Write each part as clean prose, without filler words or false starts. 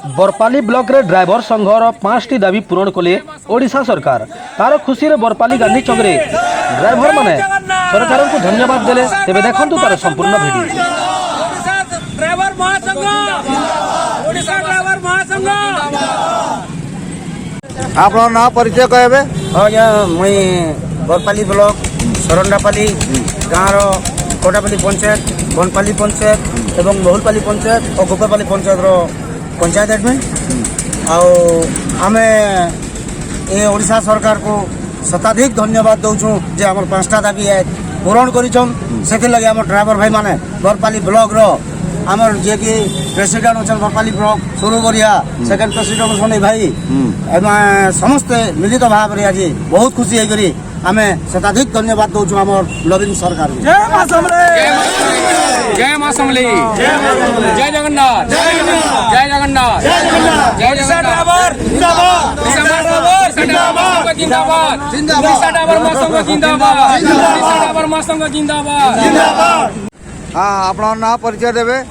Barpali block रे driver संघर 5टी दाबी पूरण कले ओडिशा सरकार। तार खुशी रे बरपाली गांधी चौक रे ड्राइवर माने सरकार को धन्यवाद देले। तेबे देखंतु तार संपूर्ण वीडियो। ड्राइवर महासंघ, ओडिशा ड्राइवर महासंघ। आपन ना परिचय कहबे? आज्ञा मुई बरपाली ब्लॉक सरंडापाली गाँव कोटापाली पंचायत, बनपाली पंचायत एवं बहुलपाली पंचायत और गोपापाली पंचायत रो पंचायत एडमिन। आमे ए ओडिशा सरकार को शताधिक धन्यवाद दौचु जे हमर 5टा दाबी है पूरण करिछन। सेति लगे हमर ड्राइवर भाई माने बरपाली ब्लॉक रो हमर जे कि प्रेसिडेंट अछन बरपाली ब्लॉक सुरु बरिया, सेकंड प्रेसिडेंट अछन भाई समस्त मिलित भाव रे आज बहुत खुशी है करी आमे शताधिक धन्यवाद दौचु हमर नवीन सरकार। जय मां समले, जय मां समले, जय जगन्नाथ, जय जगन्नाथ, जय ओडिशा ड्राइवर जिंदाबाद, ओडिशा ड्राइवर जिंदाबाद, जिंदाबाद, ओडिशा ड्राइवर महासंघ जिंदाबाद, ओडिशा ड्राइवर महासंघ जिंदाबाद, जिंदाबाद। हां आपन ना परिचय देबे?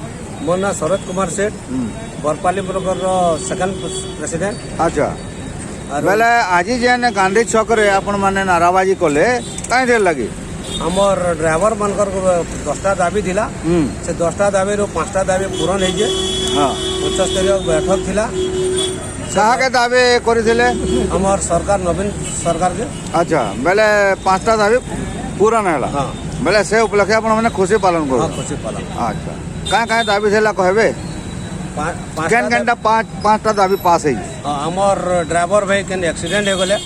मोर ना शरद कुमार सेठ, बरपाली ब्लॉक रो सेकंड प्रेसिडेंट। अच्छा बेले आज जेन गांधी चौक रे आपन माने नाराबाजी कले काई देर लगी? हमर ड्राइवर मनकर 10टा दाबी थिला, से 10टा दाबी रो 5टा दाबी पूरण हे जे। हां उच्च स्तरीय बैठक थिला। कहा के दाबी करिथिले? हमर सरकार नवीन सरकार के। अच्छा बेले 5टा दाबी पूरा नहला। हां बेले से उपलक्ष्य आपन माने खुशी पालन करू। हां खुशी पालन। अच्छा काई दाबी थिला कहबे? केन केनटा 5टा दाबी पास है। हमर ड्राइवर भाई केन एक्सीडेंट हो गले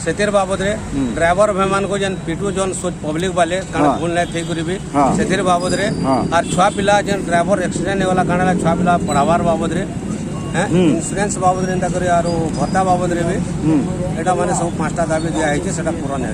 सेतिर बाबद रे ड्राइवर भाई मान को जन पीटू जन सोच पब्लिक वाले काना भूल नै थई करिबे सेतिर बाबद रे और छुआ पिला जन ड्राइवर एक्सीडेंट होला काना छुआ पिला पढ़ावार बाबद रे इंश्योरेंस बाबद रे एंता करी आरो भत्ता बाबद रे भी एटा माने सब 5टा दाबी दिया है जे सेटा पूरा नै।